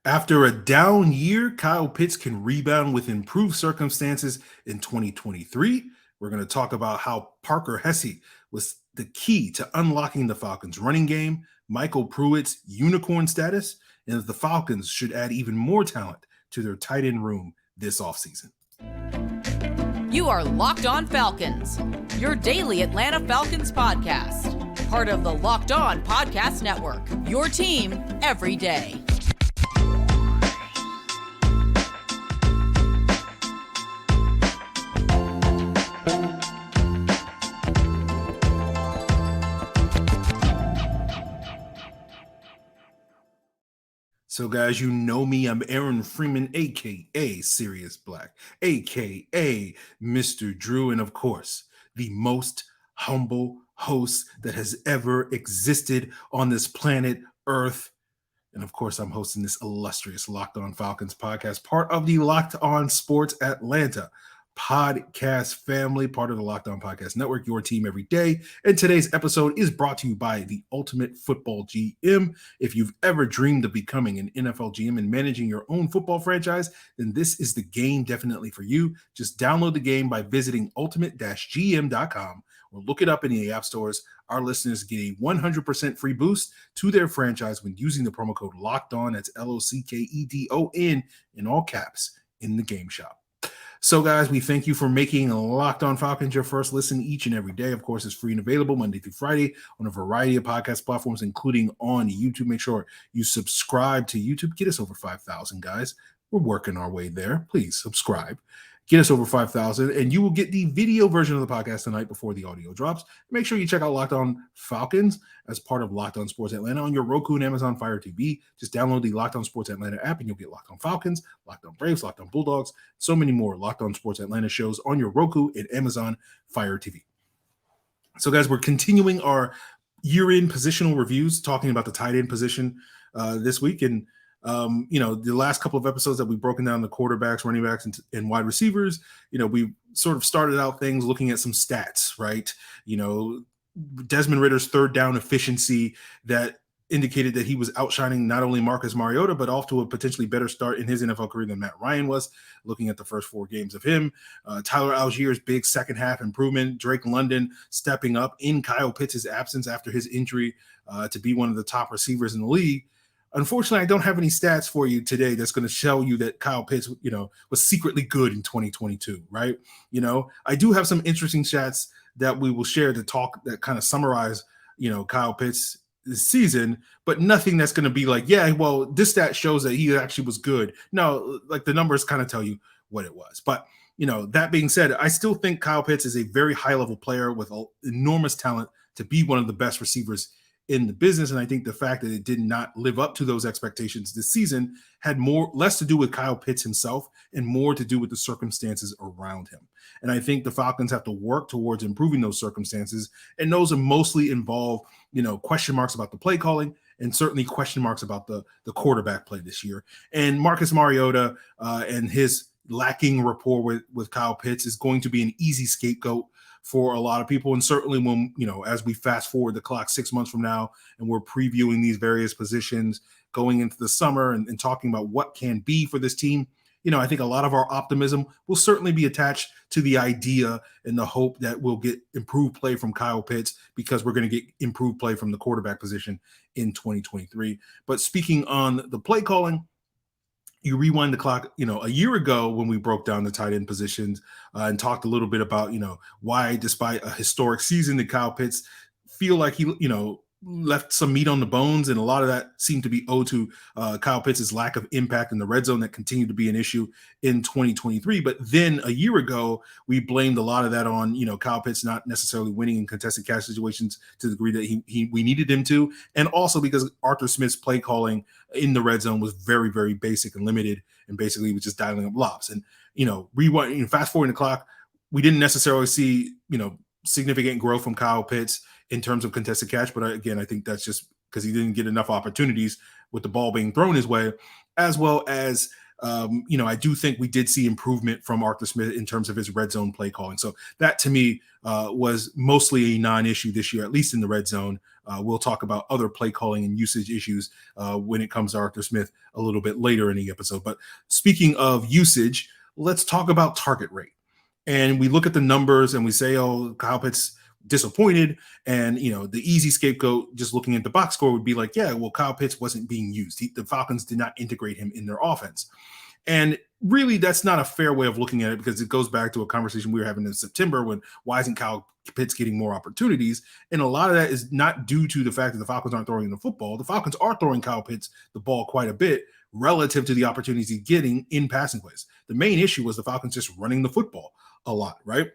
After a down year, Kyle Pitts can rebound with improved circumstances in 2023. We're going to talk about how Parker Hesse was the key to unlocking the Falcons' running game, MyCole Pruitt's unicorn status, and if the Falcons should add even more talent to their tight end room this offseason. You are Locked On Falcons, your daily Atlanta Falcons podcast. Part of the Locked On Podcast Network, your team every day. So, guys, you know me. I'm Aaron Freeman, a.k.a. Sirius Black, a.k.a. Mr. Drew, and, of course, the most humble host that has ever existed on this planet Earth. And, of course, I'm hosting this illustrious Locked On Falcons podcast, part of the Locked On Sports Atlanta podcast family, part of the Locked On Podcast Network, your team every day. And today's episode is brought to you by the Ultimate Football GM. If you've ever dreamed of becoming an NFL GM and managing your own football franchise, then this is the game definitely for you. Just download the game by visiting ultimate-gm.com or look it up in the app stores. Our listeners get a 100% free boost to their franchise when using the promo code LOCKEDON, that's LOCKEDON in all caps in the game shop. So, guys, we thank you for making Locked On Falcons your first listen each and every day. Of course, it's free and available Monday through Friday on a variety of podcast platforms, including on YouTube. Make sure you subscribe to YouTube. Get us over 5,000, guys. We're working our way there. Please subscribe. Get us over 5,000, and you will get the video version of the podcast tonight before the audio drops. Make sure you check out Locked On Falcons as part of Locked On Sports Atlanta on your Roku and Amazon Fire TV. Just download the Locked On Sports Atlanta app, and you'll get Locked On Falcons, Locked On Braves, Locked On Bulldogs, so many more Locked On Sports Atlanta shows on your Roku and Amazon Fire TV. So, guys, we're continuing our year-end positional reviews, talking about the tight end position this week, and the last couple of episodes that we've broken down the quarterbacks, running backs, and wide receivers, we sort of started out things looking at some stats, right? Desmond Ritter's third down efficiency that indicated that he was outshining not only Marcus Mariota, but off to a potentially better start in his NFL career than Matt Ryan was, looking at the first 4 games of him. Tyler Allgeier's big second half improvement, Drake London stepping up in Kyle Pitts' absence after his injury to be one of the top receivers in the league. Unfortunately, I don't have any stats for you today that's going to show you that Kyle Pitts, was secretly good in 2022, right? I do have some interesting stats that we will share that kind of summarize, Kyle Pitts this season, but nothing that's going to be like, yeah, well, this stat shows that he actually was good. No, like the numbers kind of tell you what it was. But, that being said, I still think Kyle Pitts is a very high-level player with enormous talent to be one of the best receivers in the business. And I think the fact that it did not live up to those expectations this season had less to do with Kyle Pitts himself and more to do with the circumstances around him. And I think the Falcons have to work towards improving those circumstances. And those are mostly involve, question marks about the play calling and certainly question marks about the quarterback play this year. And Marcus Mariota and his lacking rapport with Kyle Pitts is going to be an easy scapegoat for a lot of people. And certainly when, as we fast forward the clock 6 months from now and we're previewing these various positions going into the summer and talking about what can be for this team, I think a lot of our optimism will certainly be attached to the idea and the hope that we'll get improved play from Kyle Pitts because we're going to get improved play from the quarterback position in 2023. But speaking on the play calling, you rewind the clock, a year ago when we broke down the tight end positions and talked a little bit about, why despite a historic season did Kyle Pitts feel like he, left some meat on the bones. And a lot of that seemed to be owed to Kyle Pitts' lack of impact in the red zone that continued to be an issue in 2023. But then a year ago, we blamed a lot of that on, Kyle Pitts not necessarily winning in contested catch situations to the degree that we needed him to. And also because Arthur Smith's play calling in the red zone was very, very basic and limited and basically was just dialing up lobs. And, rewind, fast forward the clock, we didn't necessarily see, significant growth from Kyle Pitts in terms of contested catch. But again, I think that's just because he didn't get enough opportunities with the ball being thrown his way, as well as I do think we did see improvement from Arthur Smith in terms of his red zone play calling. So that to me was mostly a non-issue this year, at least in the red zone. We'll talk about other play calling and usage issues when it comes to Arthur Smith a little bit later in the episode. But speaking of usage, let's talk about target rate. And we look at the numbers and we say, oh, Kyle Pitts disappointed. And, the easy scapegoat, just looking at the box score, would be like, yeah, well, Kyle Pitts wasn't being used. The Falcons did not integrate him in their offense. And really, that's not a fair way of looking at it, because it goes back to a conversation we were having in September when why isn't Kyle Pitts getting more opportunities? And a lot of that is not due to the fact that the Falcons aren't throwing the football. The Falcons are throwing Kyle Pitts the ball quite a bit relative to the opportunities he's getting in passing plays. The main issue was the Falcons just running the football a lot, right?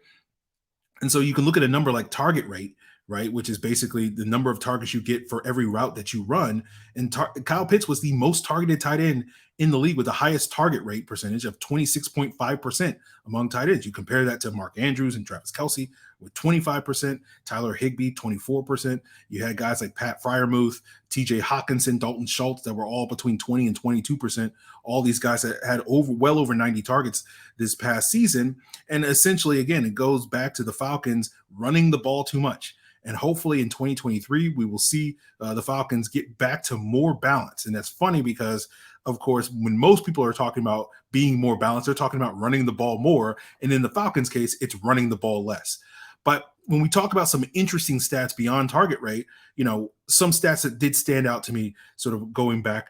And so you can look at a number like target rate, right, which is basically the number of targets you get for every route that you run. And Kyle Pitts was the most targeted tight end in the league with the highest target rate percentage of 26.5% among tight ends. You compare that to Mark Andrews and Travis Kelce with 25%, Tyler Higbee, 24%. You had guys like Pat Freiermuth, TJ Hawkinson, Dalton Schultz that were all between 20 and 22%. All these guys that had well over 90 targets this past season. And essentially, again, it goes back to the Falcons running the ball too much. And hopefully in 2023, we will see the Falcons get back to more balance. And that's funny because, of course, when most people are talking about being more balanced, they're talking about running the ball more. And in the Falcons case, it's running the ball less. But when we talk about some interesting stats beyond target rate, some stats that did stand out to me sort of going back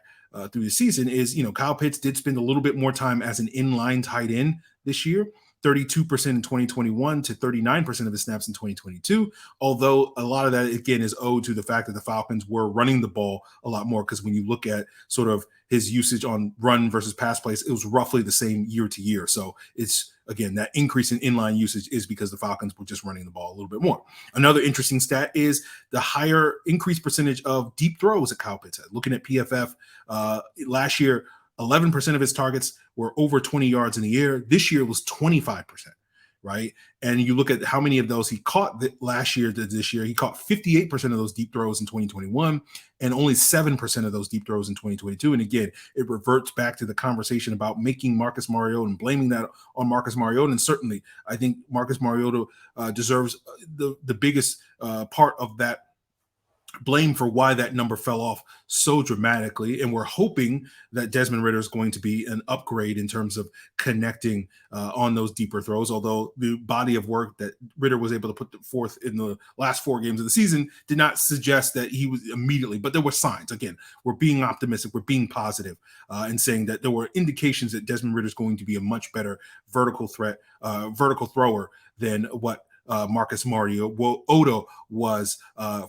through the season is, Kyle Pitts did spend a little bit more time as an inline tight end this year. 32% in 2021 to 39% of his snaps in 2022. Although a lot of that, again, is owed to the fact that the Falcons were running the ball a lot more, because when you look at sort of his usage on run versus pass plays, it was roughly the same year to year. So it's, again, that increase in inline usage is because the Falcons were just running the ball a little bit more. Another interesting stat is the higher increased percentage of deep throws that Kyle Pitts had. Looking at PFF last year, 11% of his targets were over 20 yards in the air. This year was 25%, right? And you look at how many of those he caught last year to this year. He caught 58% of those deep throws in 2021 and only 7% of those deep throws in 2022. And again, it reverts back to the conversation about making Marcus Mariota and blaming that on Marcus Mariota. And certainly, I think Marcus Mariota deserves the biggest part of that blame for why that number fell off so dramatically. And we're hoping that Desmond Ridder is going to be an upgrade in terms of connecting on those deeper throws, although the body of work that Ridder was able to put forth in the last 4 games of the season did not suggest that he was immediately, but there were signs. Again, we're being optimistic, we're being positive, and saying that there were indications that Desmond Ridder is going to be a much better vertical thrower than what Marcus Mariota was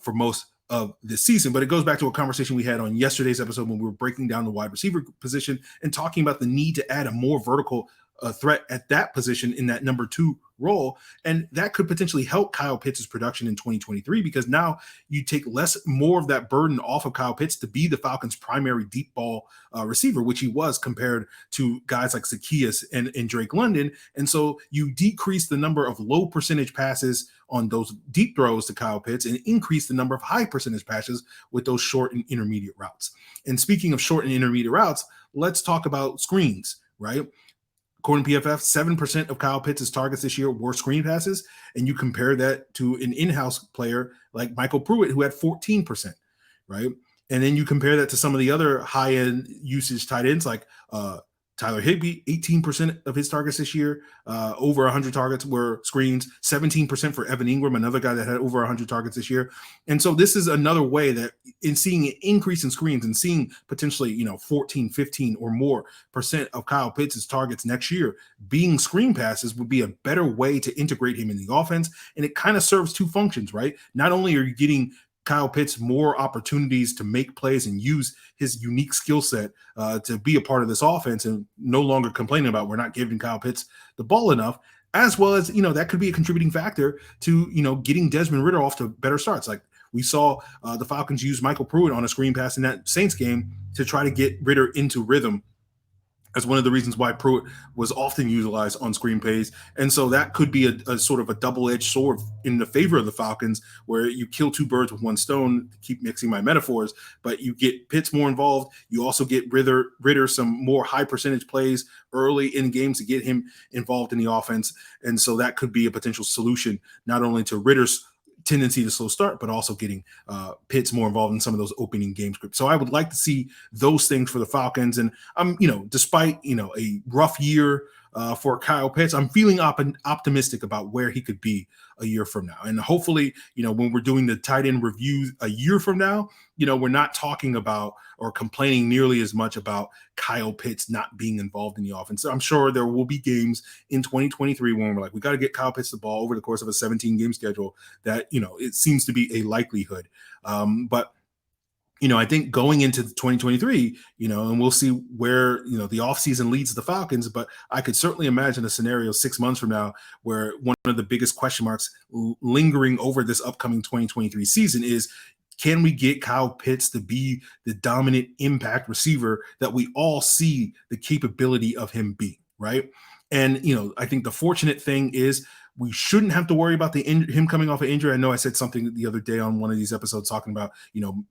for most of this season. But it goes back to a conversation we had on yesterday's episode when we were breaking down the wide receiver position and talking about the need to add a more vertical threat at that position in that number 2 role. And that could potentially help Kyle Pitts' production in 2023, because now you take more of that burden off of Kyle Pitts to be the Falcons' primary deep ball receiver, which he was compared to guys like Zacchaeus and Drake London. And so you decrease the number of low percentage passes on those deep throws to Kyle Pitts and increase the number of high percentage passes with those short and intermediate routes. And speaking of short and intermediate routes, let's talk about screens, right? According to PFF, 7% of Kyle Pitts' targets this year were screen passes, and you compare that to an in-house player like MyCole Pruitt, who had 14%, right? And then you compare that to some of the other high-end usage tight ends like Tyler Higbee, 18% of his targets this year, over 100 targets were screens, 17% for Evan Ingram, another guy that had over 100 targets this year. And so this is another way that in seeing an increase in screens and seeing potentially, 14, 15 or more percent of Kyle Pitts' targets next year being screen passes would be a better way to integrate him in the offense. And it kind of serves 2 functions, right? Not only are you getting Kyle Pitts more opportunities to make plays and use his unique skill set to be a part of this offense and no longer complaining about we're not giving Kyle Pitts the ball enough, as well as, that could be a contributing factor to, getting Desmond Ridder off to better starts. Like we saw the Falcons use MyCole Pruitt on a screen pass in that Saints game to try to get Ridder into rhythm. As one of the reasons why Pruitt was often utilized on screen plays. And so that could be a sort of a double-edged sword in the favor of the Falcons, where you kill 2 birds with 1 stone, to keep mixing my metaphors, but you get Pitts more involved. You also get Ridder some more high percentage plays early in games to get him involved in the offense. And so that could be a potential solution, not only to Ridder's tendency to slow start, but also getting Pitts more involved in some of those opening game scripts. So I would like to see those things for the Falcons. And despite a rough year for Kyle Pitts, I'm feeling optimistic about where he could be a year from now. And hopefully, when we're doing the tight end reviews a year from now, we're not talking about or complaining nearly as much about Kyle Pitts not being involved in the offense. So I'm sure there will be games in 2023 when we're like, we got to get Kyle Pitts the ball over the course of a 17-game schedule. That, it seems to be a likelihood. But I think going into 2023, and we'll see where, the offseason leads the Falcons, but I could certainly imagine a scenario 6 months from now where one of the biggest question marks lingering over this upcoming 2023 season is, can we get Kyle Pitts to be the dominant impact receiver that we all see the capability of him being, right? And, I think the fortunate thing is we shouldn't have to worry about him coming off an injury. I know I said something the other day on one of these episodes talking about,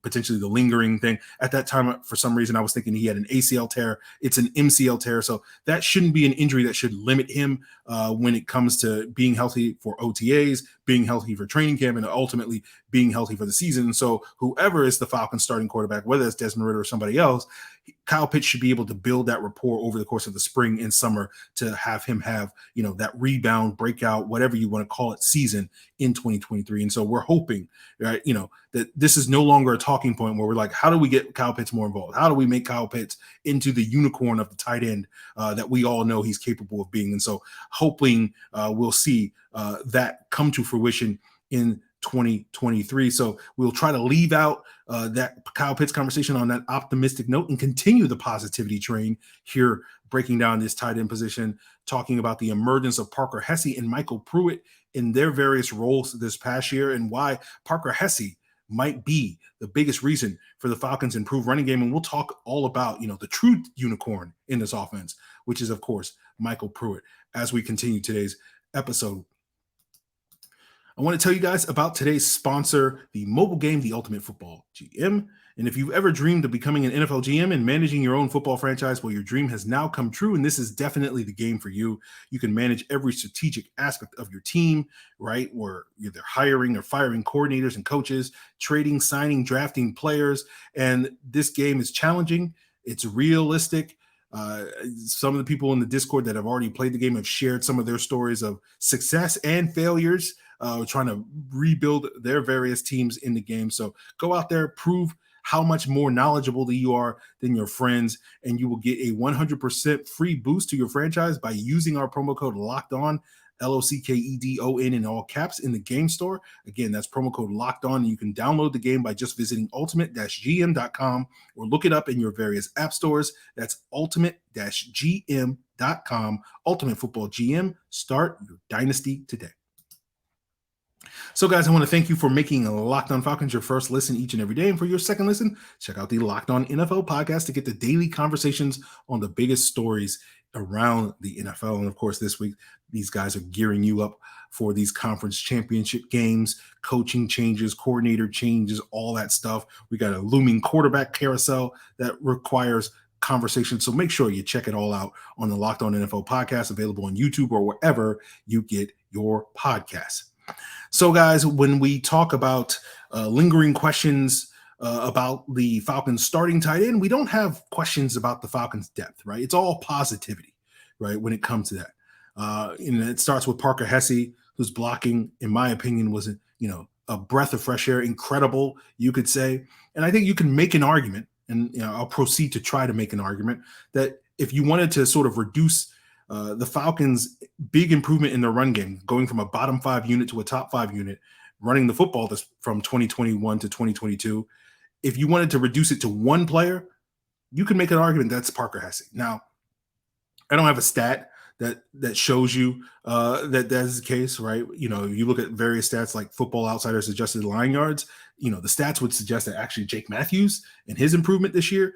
potentially the lingering thing. At that time, for some reason, I was thinking he had an ACL tear. It's an MCL tear. So that shouldn't be an injury that should limit him when it comes to being healthy for OTAs, being healthy for training camp, and ultimately being healthy for the season. And so whoever is the Falcons starting quarterback, whether it's Desmond Ridder or somebody else, Kyle Pitts should be able to build that rapport over the course of the spring and summer to have him have, that rebound, breakout, whatever you want to call it, season in 2023. And so we're hoping, right, that this is no longer a talking point where we're like, how do we get Kyle Pitts more involved? How do we make Kyle Pitts into the unicorn of the tight end that we all know he's capable of being? And so hoping we'll see that come to fruition in 2023. So we'll try to leave out that Kyle Pitts conversation on that optimistic note and continue the positivity train here, breaking down this tight end position, talking about the emergence of Parker Hesse and MyCole Pruitt in their various roles this past year and why Parker Hesse might be the biggest reason for the Falcons' improved running game. And we'll talk all about, the true unicorn in this offense, which is, of course, MyCole Pruitt, as we continue today's episode. I want to tell you guys about today's sponsor, the mobile game, The Ultimate Football GM. And if you've ever dreamed of becoming an NFL GM and managing your own football franchise, well, your dream has now come true, and this is definitely the game for you. You can manage every strategic aspect of your team, right? Where you're either hiring or firing coordinators and coaches, trading, signing, drafting players. And this game is challenging. It's realistic. Some of the people in the Discord that have already played the game have shared some of their stories of success and failures, trying to rebuild their various teams in the game. So go out there, prove how much more knowledgeable you are than your friends, and you will get a 100% free boost to your franchise by using our promo code Locked On, LOCKEDON in all caps in the game store. Again, that's promo code Locked On. You can download the game by just visiting ultimate-gm.com or look it up in your various app stores. That's ultimate-gm.com. Ultimate Football GM. Start your dynasty today. So, guys, I want to thank you for making Locked On Falcons your first listen each and every day. And for your second listen, check out the Locked On NFL podcast to get the daily conversations on the biggest stories around the NFL. And, of course, this week, these guys are gearing you up for these conference championship games, coaching changes, coordinator changes, all that stuff. We got a looming quarterback carousel that requires conversation. So make sure you check it all out on the Locked On NFL podcast, available on YouTube or wherever you get your podcasts. So, guys, when we talk about lingering questions about the Falcons starting tight end, we don't have questions about the Falcons depth, right? It's all positivity, right, when it comes to that. And it starts with Parker Hesse, whose blocking, in my opinion, was a breath of fresh air, incredible, you could say. And I think you can make an argument, and I'll proceed to try to make an argument, that if you wanted to sort of reduce the Falcons' big improvement in their run game, going from a bottom 5 unit to a top 5 unit, running the football from 2021 to 2022. If you wanted to reduce it to one player, you can make an argument that's Parker Hesse. Now, I don't have a stat that shows you that is the case, right? You look at various stats like Football Outsiders adjusted line yards. The stats would suggest that actually Jake Matthews and his improvement this year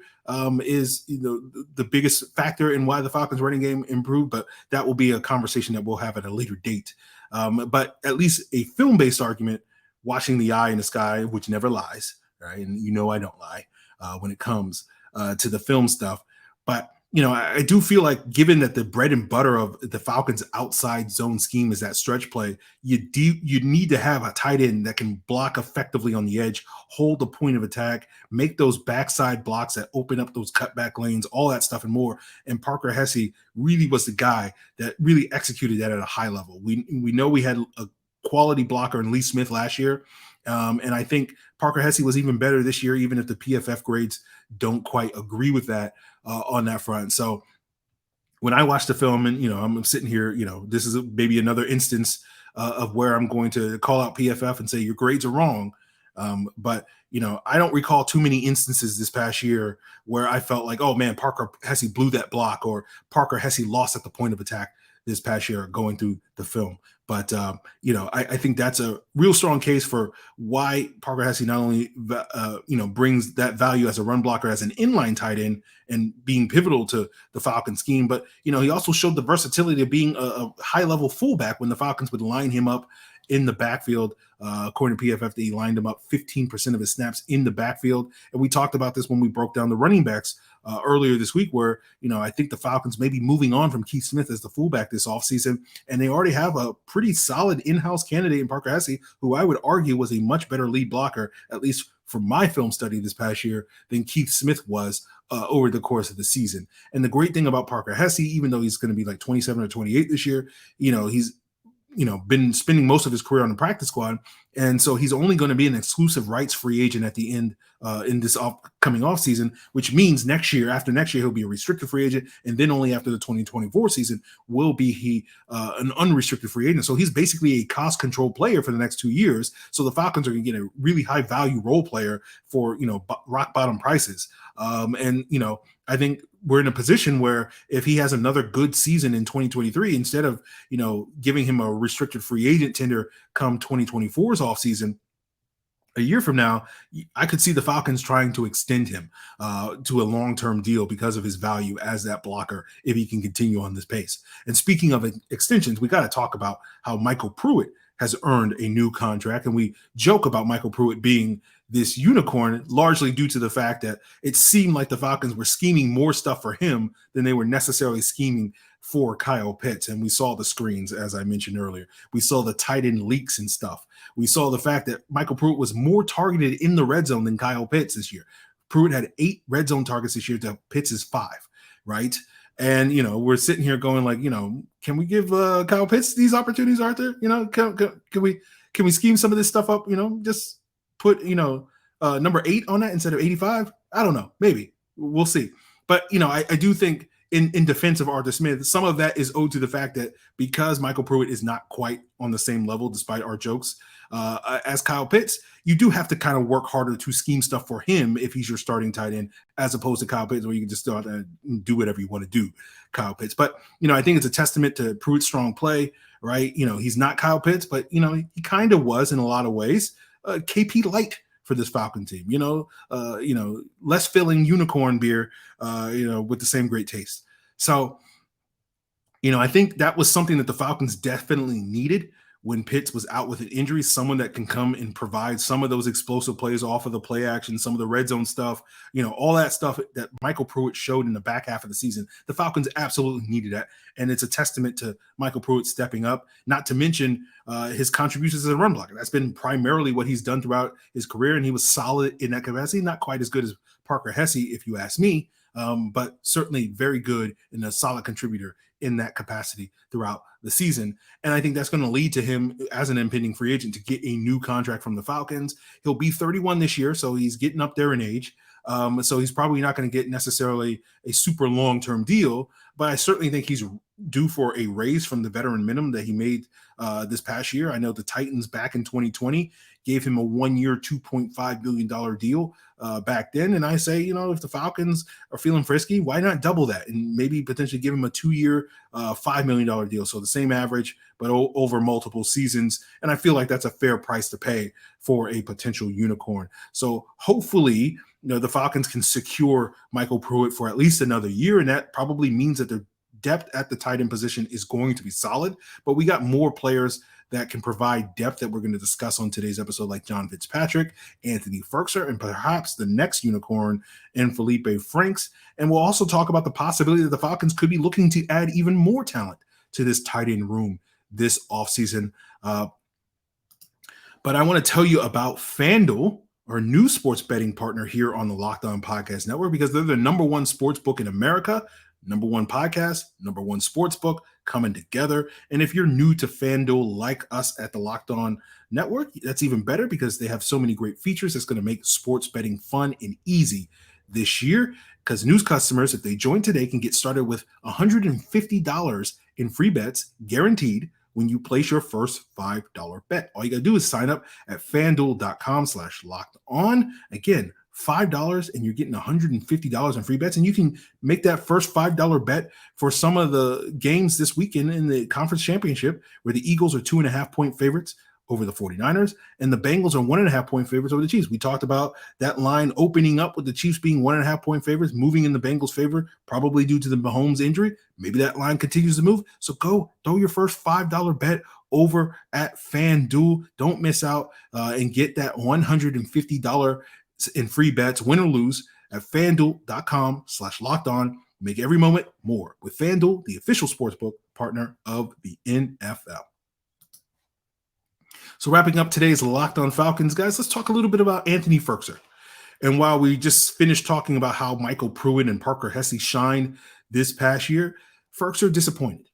is the biggest factor in why the Falcons running game improved. But that will be a conversation that we'll have at a later date. But at least a film-based argument, watching the eye in the sky, which never lies, right? And I don't lie when it comes to the film stuff. But I do feel like, given that the bread and butter of the Falcons' outside zone scheme is that stretch play, you need to have a tight end that can block effectively on the edge, hold the point of attack, make those backside blocks that open up those cutback lanes, all that stuff and more. And Parker Hesse really was the guy that really executed that at a high level. We know we had a quality blocker in Lee Smith last year. And I think Parker Hesse was even better this year, even if the PFF grades don't quite agree with that on that front. So when I watch the film and, I'm sitting here, this is maybe another instance of where I'm going to call out PFF and say your grades are wrong. But I don't recall too many instances this past year where I felt like, oh man, Parker Hesse blew that block, or Parker Hesse lost at the point of attack this past year going through the film. But, I think that's a real strong case for why Parker Hesse not only, brings that value as a run blocker, as an inline tight end and being pivotal to the Falcons scheme, but, he also showed the versatility of being a high-level fullback when the Falcons would line him up in the backfield. According to PFF, he lined him up 15% of his snaps in the backfield. And we talked about this when we broke down the running backs earlier this week, where, I think the Falcons may be moving on from Keith Smith as the fullback this offseason. And they already have a pretty solid in-house candidate in Parker Hesse, who I would argue was a much better lead blocker, at least from my film study this past year, than Keith Smith was over the course of the season. And the great thing about Parker Hesse, even though he's going to be like 27 or 28 this year, he's been spending most of his career on the practice squad. And so he's only going to be an exclusive rights free agent at the end in this upcoming offseason, which means after next year, he'll be a restricted free agent. And then only after the 2024 season will be an unrestricted free agent. So he's basically a cost control player for the next 2 years. So the Falcons are going to get a really high value role player for, rock bottom prices. I think we're in a position where if he has another good season in 2023, instead of, giving him a restricted free agent tender come 2024's offseason, a year from now, I could see the Falcons trying to extend him to a long-term deal because of his value as that blocker, if he can continue on this pace. And speaking of extensions, we got to talk about how MyCole Pruitt has earned a new contract. And we joke about MyCole Pruitt being this unicorn largely due to the fact that it seemed like the Falcons were scheming more stuff for him than they were necessarily scheming for Kyle Pitts. And we saw the screens, as I mentioned earlier. We saw the tight end leaks and stuff. We saw the fact that MyCole Pruitt was more targeted in the red zone than Kyle Pitts this year. Pruitt had 8 red zone targets this year to Pitts' 5, right? And, we're sitting here going like, can we give Kyle Pitts these opportunities, Arthur? Can we scheme some of this stuff up, just put, number 8 on that instead of 85? I don't know. Maybe. We'll see. But, I do think in defense of Arthur Smith, some of that is owed to the fact that because MyCole Pruitt is not quite on the same level, despite our jokes, as Kyle Pitts, you do have to kind of work harder to scheme stuff for him if he's your starting tight end, as opposed to Kyle Pitts, where you can just start and do whatever you want to do, Kyle Pitts. But, I think it's a testament to Pruitt's strong play, right? He's not Kyle Pitts, but, he kind of was in a lot of ways. KP light for this Falcon team, less filling unicorn beer, with the same great taste. So, I think that was something that the Falcons definitely needed when Pitts was out with an injury, someone that can come and provide some of those explosive plays off of the play action, some of the red zone stuff, all that stuff that MyCole Pruitt showed in the back half of the season. The Falcons absolutely needed that. And it's a testament to MyCole Pruitt stepping up, not to mention his contributions as a run blocker. That's been primarily what he's done throughout his career. And he was solid in that capacity, not quite as good as Parker Hesse, if you ask me, but certainly very good and a solid contributor in that capacity throughout the season. And I think that's going to lead to him as an impending free agent to get a new contract from the Falcons. He'll be 31 this year, so he's getting up there in age. So he's probably not going to get necessarily a super long-term deal, but I certainly think he's due for a raise from the veteran minimum that he made this past year. I know the Titans back in 2020 gave him a 1-year, $2.5 billion deal back then. And I say, if the Falcons are feeling frisky, why not double that and maybe potentially give him a 2-year, $5 million deal? So the same average, but over multiple seasons. And I feel like that's a fair price to pay for a potential unicorn. So hopefully, the Falcons can secure MyCole Pruitt for at least another year. And that probably means that their depth at the tight end position is going to be solid, but we got more players that can provide depth that we're going to discuss on today's episode, like John FitzPatrick, Anthony Firkser, and perhaps the next unicorn in Feleipe Franks. And we'll also talk about the possibility that the Falcons could be looking to add even more talent to this tight end room this offseason. But I want to tell you about FanDuel, our new sports betting partner here on the Locked On Podcast Network, because they're the number one sports book in America, number one podcast, number one sports book coming together. And if you're new to FanDuel like us at the Locked On Network, that's even better because they have so many great features that's going to make sports betting fun and easy this year. Because new customers, if they join today, can get started with $150 in free bets guaranteed when you place your first $5 bet. All you got to do is sign up at fanduel.com/locked-on. Again, $5 and you're getting $150 in free bets. And you can make that first $5 bet for some of the games this weekend in the conference championship, where the Eagles are 2.5-point favorites over the 49ers, and the Bengals are 1.5-point favorites over the Chiefs. We talked about that line opening up with the Chiefs being 1.5-point favorites, moving in the Bengals' favor, probably due to the Mahomes injury. Maybe that line continues to move. So go throw your first $5 bet over at FanDuel. Don't miss out and get that $150 in free bets, win or lose, at fanduel.com/locked-on. Make every moment more with FanDuel, the official sportsbook partner of the NFL. So wrapping up today's Locked On Falcons, guys, let's talk a little bit about Anthony Firkser. And while we just finished talking about how MyCole Pruitt and Parker Hesse shined this past year, Firkser disappointed.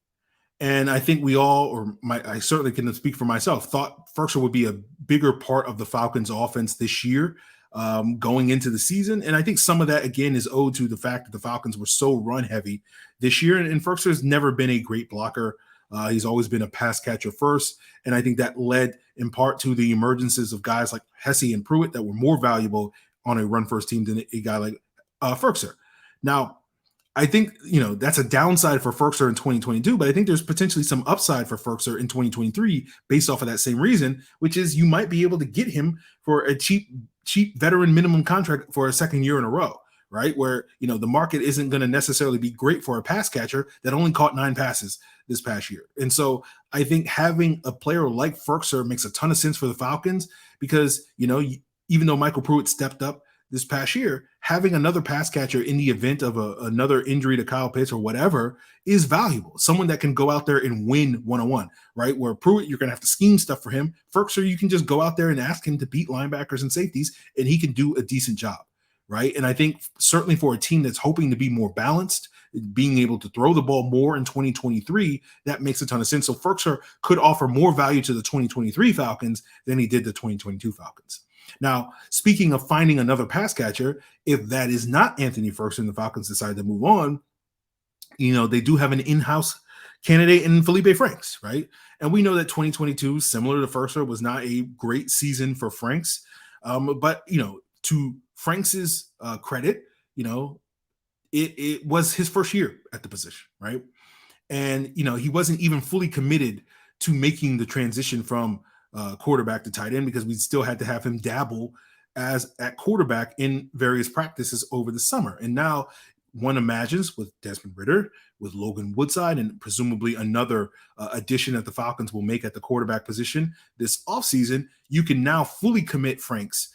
And I think we all, I certainly can speak for myself, thought Firkser would be a bigger part of the Falcons offense this year going into the season. And I think some of that, again, is owed to the fact that the Falcons were so run heavy this year. And Firkser has never been a great blocker. He's always been a pass catcher first. And I think that led in part to the emergences of guys like Hesse and Pruitt that were more valuable on a run first team than a guy like Firkser. Now, I think, that's a downside for Firkser in 2022, but I think there's potentially some upside for Firkser in 2023 based off of that same reason, which is you might be able to get him for a cheap veteran minimum contract for a second year in a row, right? Where, the market isn't going to necessarily be great for a pass catcher that only caught 9 passes this past year. And so I think having a player like Firkser makes a ton of sense for the Falcons because, even though MyCole Pruitt stepped up this past year, having another pass catcher in the event of another injury to Kyle Pitts or whatever is valuable. Someone that can go out there and win one-on-one, right? Where Pruitt, you're going to have to scheme stuff for him. Firkser, you can just go out there and ask him to beat linebackers and safeties, and he can do a decent job, right? And I think certainly for a team that's hoping to be more balanced, being able to throw the ball more in 2023, that makes a ton of sense. So Firkser could offer more value to the 2023 Falcons than he did the 2022 Falcons. Now, speaking of finding another pass catcher, if that is not Anthony Firkser and the Falcons decide to move on, they do have an in-house candidate in Feleipe Franks, right? And we know that 2022, similar to Firkser, was not a great season for Franks. But, to Franks's credit, it was his first year at the position, right? And, he wasn't even fully committed to making the transition from quarterback to tight end because we still had to have him dabble at quarterback in various practices over the summer. And now one imagines with Desmond Ridder, with Logan Woodside, and presumably another addition that the Falcons will make at the quarterback position this offseason, you can now fully commit Franks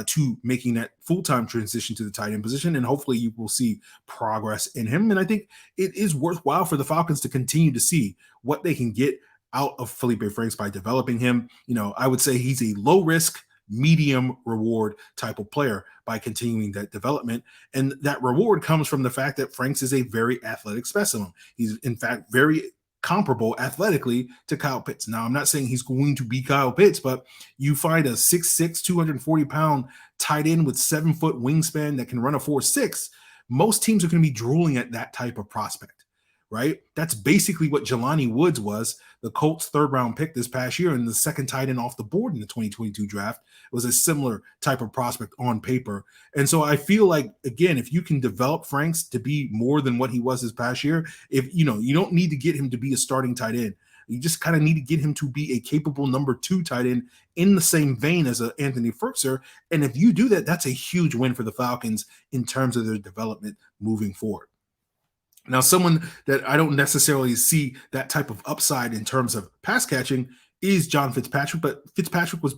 to making that full-time transition to the tight end position. And hopefully you will see progress in him. And I think it is worthwhile for the Falcons to continue to see what they can get out of Feleipe Franks by developing him. I would say he's a low risk, medium reward type of player by continuing that development. And that reward comes from the fact that Franks is a very athletic specimen. He's in fact very comparable athletically to Kyle Pitts. Now, I'm not saying he's going to be Kyle Pitts, but you find a 6'6", 240-pound tight end with 7-foot wingspan that can run a 4.6. Most teams are going to be drooling at that type of prospect, right? That's basically what Jelani Woods was, the Colts' third-round pick this past year, and the second tight end off the board in the 2022 draft. It was a similar type of prospect on paper. And so I feel like, again, if you can develop Franks to be more than what he was this past year, if you don't need to get him to be a starting tight end. You just kind of need to get him to be a capable number 2 tight end in the same vein as Anthony Firkser. And if you do that, that's a huge win for the Falcons in terms of their development moving forward. Now, someone that I don't necessarily see that type of upside in terms of pass catching is John FitzPatrick, but FitzPatrick was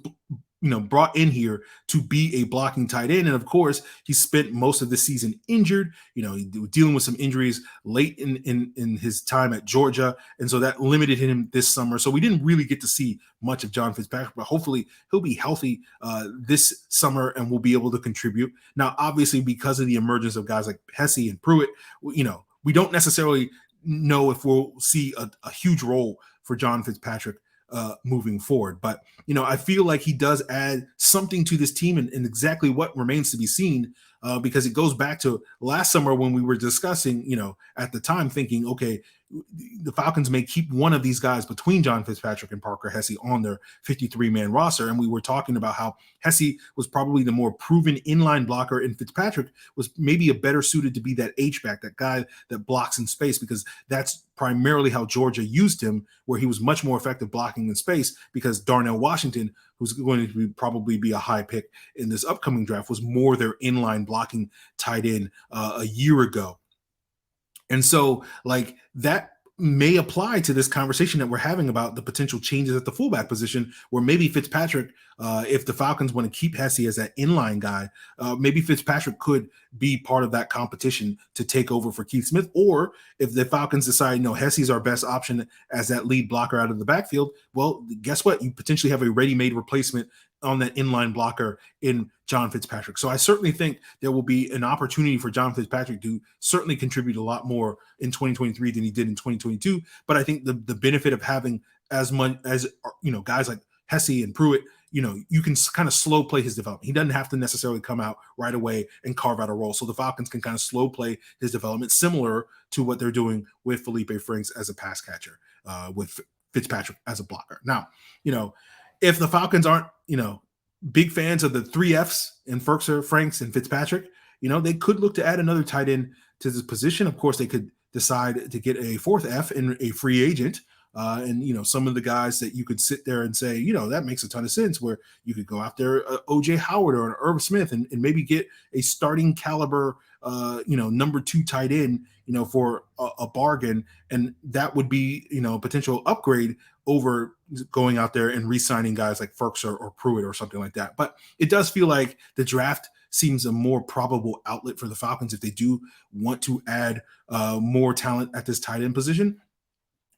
brought in here to be a blocking tight end. And of course, he spent most of the season injured, dealing with some injuries late in his time at Georgia. And so that limited him this summer. So we didn't really get to see much of John FitzPatrick, but hopefully he'll be healthy this summer and will be able to contribute. Now, obviously, because of the emergence of guys like Hesse and Pruitt, we don't necessarily know if we'll see a huge role for John FitzPatrick moving forward. But, I feel like he does add something to this team, and exactly what remains to be seen, because it goes back to last summer when we were discussing, at the time thinking, okay, the Falcons may keep one of these guys between John FitzPatrick and Parker Hesse on their 53-man roster. And we were talking about how Hesse was probably the more proven inline blocker, and FitzPatrick was maybe a better suited to be that H-back, that guy that blocks in space, because that's primarily how Georgia used him, where he was much more effective blocking in space, because Darnell Washington, who's going to probably be a high pick in this upcoming draft, was more their inline blocking tight end a year ago. And so, that may apply to this conversation that we're having about the potential changes at the fullback position, where maybe FitzPatrick, if the Falcons want to keep Hesse as that inline guy, maybe FitzPatrick could be part of that competition to take over for Keith Smith. Or if the Falcons decide, no, Hesse's our best option as that lead blocker out of the backfield, well, guess what? You potentially have a ready-made replacement on that inline blocker in John FitzPatrick. So I certainly think there will be an opportunity for John FitzPatrick to certainly contribute a lot more in 2023 than he did in 2022. But I think the benefit of having as much as, guys like Hesse and Pruitt, you can kind of slow play his development. He doesn't have to necessarily come out right away and carve out a role. So the Falcons can kind of slow play his development, similar to what they're doing with Feleipe Franks as a pass catcher, with FitzPatrick as a blocker. Now, if the Falcons aren't, big fans of the 3 Fs in Firkser, Franks, and FitzPatrick, they could look to add another tight end to this position. Of course, they could decide to get a 4th F in a free agent. And, some of the guys that you could sit there and say, that makes a ton of sense, where you could go after OJ Howard or an Irv Smith and maybe get a starting caliber, number 2 tight end, for a bargain. And that would be, a potential upgrade over going out there and re-signing guys like Firkser or Pruitt or something like that. But it does feel like the draft seems a more probable outlet for the Falcons if they do want to add more talent at this tight end position.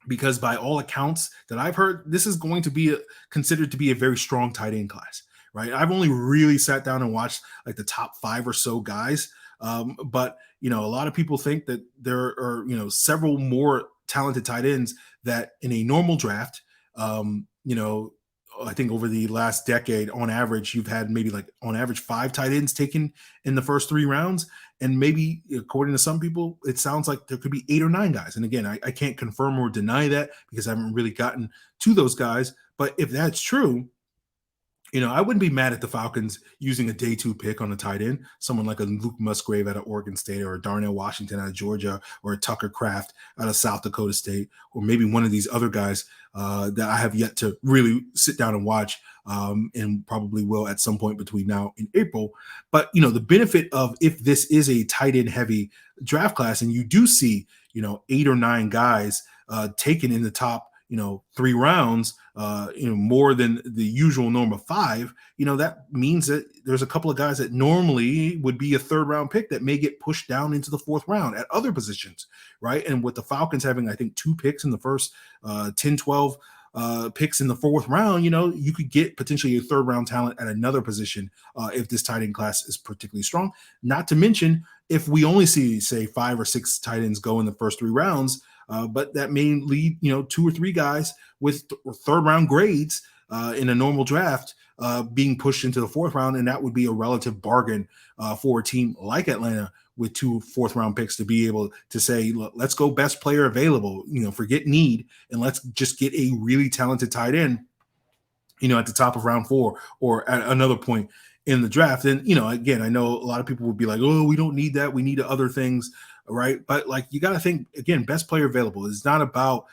Because by all accounts that I've heard, this is going to be considered to be a very strong tight end class, right? I've only really sat down and watched the top 5 or so guys. But, a lot of people think that there are, several more talented tight ends that in a normal draft, I think over the last decade, on average, you've had maybe on average 5 tight ends taken in the first 3 rounds. And maybe, according to some people, it sounds like there could be 8 or 9 guys. And again, I can't confirm or deny that because I haven't really gotten to those guys. But if that's true, I wouldn't be mad at the Falcons using a day 2 pick on a tight end, someone like a Luke Musgrave out of Oregon State, or a Darnell Washington out of Georgia, or a Tucker Kraft out of South Dakota State, or maybe one of these other guys that I have yet to really sit down and watch, and probably will at some point between now and April. But, the benefit of, if this is a tight end heavy draft class and you do see, 8 or 9 guys taken in the top, 3 rounds, more than the usual norm of 5, that means that there's a couple of guys that normally would be a 3rd round pick that may get pushed down into the 4th round at other positions, right? And with the Falcons having, I think, 2 picks in the first 10, 12 picks in the 4th round, you could get potentially a 3rd round talent at another position if this tight end class is particularly strong. Not to mention, if we only see, say, 5 or 6 tight ends go in the first 3 rounds, but that may lead, 2 or 3 guys with 3rd round grades in a normal draft being pushed into the 4th round. And that would be a relative bargain for a team like Atlanta with 2 4th round picks to be able to say, let's go best player available, forget need, and let's just get a really talented tight end, at the top of round 4 or at another point in the draft. And, again, I know a lot of people would be like, oh, we don't need that. We need other things. Right. But you got to think, again, best player available. It's not about,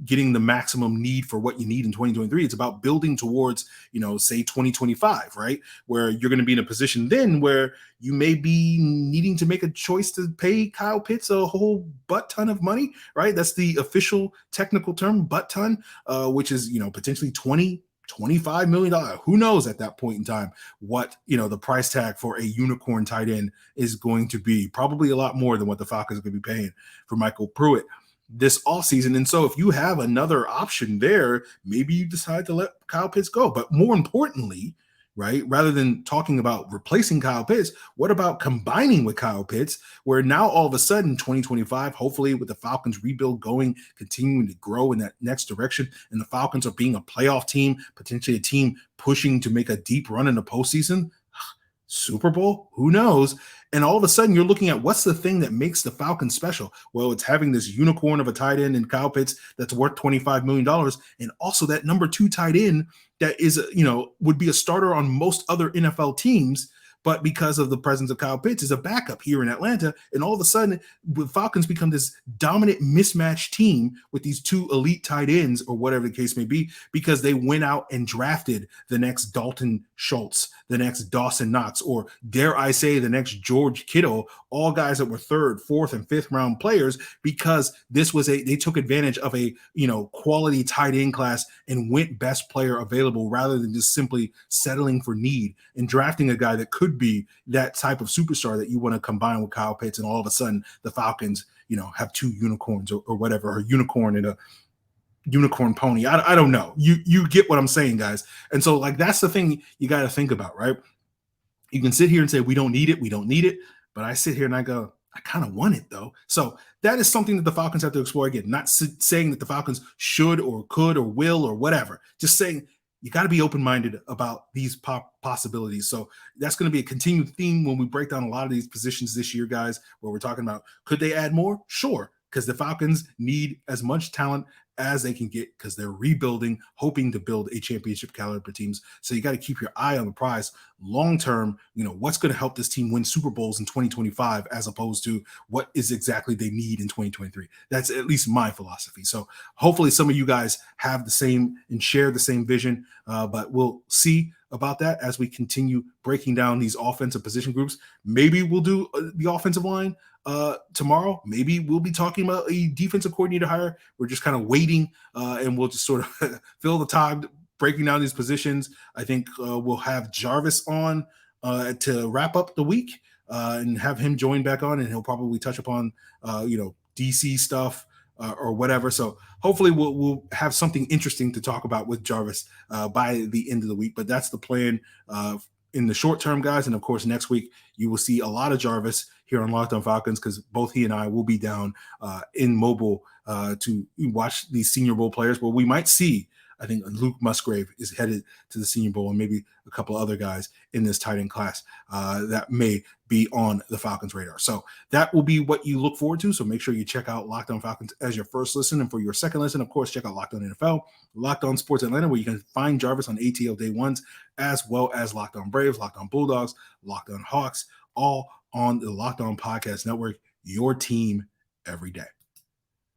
getting the maximum need for what you need in 2023. It's about building towards, say 2025, right? Where you're going to be in a position then where you may be needing to make a choice to pay Kyle Pitts a whole butt ton of money, right? That's the official technical term, butt ton, which is, potentially $25 million. Who knows at that point in time what, the price tag for a unicorn tight end is going to be. Probably a lot more than what the Falcons are going to be paying for MyCole Pruitt this offseason. And so if you have another option there, maybe you decide to let Kyle Pitts go. But more importantly, right, rather than talking about replacing Kyle Pitts, what about combining with Kyle Pitts, where now all of a sudden 2025, hopefully with the Falcons rebuild going, continuing to grow in that next direction, and the Falcons are being a playoff team, potentially a team pushing to make a deep run in the postseason, Super Bowl, who knows? And all of a sudden you're looking at what's the thing that makes the Falcons special? Well, it's having this unicorn of a tight end in Kyle Pitts that's worth $25 million. And also that number 2 tight end that is, would be a starter on most other NFL teams, but because of the presence of Kyle Pitts is a backup here in Atlanta. And all of a sudden the Falcons become this dominant mismatch team with these 2 elite tight ends, or whatever the case may be, because they went out and drafted the next Dalton Schultz, the next Dawson Knox, or dare I say the next George Kittle, all guys that were 3rd, 4th, and 5th round players, because they took advantage of a, quality tight end class and went best player available rather than just simply settling for need and drafting a guy that could be that type of superstar that you want to combine with Kyle Pitts. And all of a sudden the Falcons, have 2 unicorns or whatever, or a unicorn and a unicorn pony. I don't know. You get what I'm saying, guys. And so that's the thing you got to think about, right? You can sit here and say, we don't need it. But I sit here and I go, I kind of want it though. So that is something that the Falcons have to explore again. Not saying that the Falcons should or could or will or whatever, just saying you got to be open-minded about these possibilities. So that's going to be a continued theme when we break down a lot of these positions this year, guys, where we're talking about, could they add more? Sure, because the Falcons need as much talent as they can get because they're rebuilding, hoping to build a championship caliber teams. So you got to keep your eye on the prize long term. What's going to help this team win Super Bowls in 2025 as opposed to what is exactly they need in 2023. That's at least my philosophy. So hopefully some of you guys have the same and share the same vision, but we'll see about that as we continue breaking down these offensive position groups. Maybe we'll do the offensive line tomorrow. Maybe we'll be talking about a defensive coordinator hire. We're just kind of waiting, and we'll just sort of fill the time breaking down these positions. I think we'll have Jarvis on to wrap up the week and have him join back on, and he'll probably touch upon DC stuff or whatever. So hopefully we'll have something interesting to talk about with Jarvis by the end of the week. But that's the plan in the short term, guys. And of course, next week you will see a lot of Jarvis here on Locked On Falcons because both he and I will be down in mobile to watch these Senior Bowl players, where we might see, I think Luke Musgrave is headed to the Senior Bowl, and maybe a couple other guys in this tight end class that may be on the Falcons radar. So that will be what you look forward to. So make sure you check out Locked On Falcons as your first listen. And for your second listen, of course, check out Locked On NFL, Locked On Sports Atlanta, where you can find Jarvis on ATL Day Ones, as well as Locked On Braves, Locked On Bulldogs, Locked On Hawks, all on the Locked On Podcast Network, your team every day.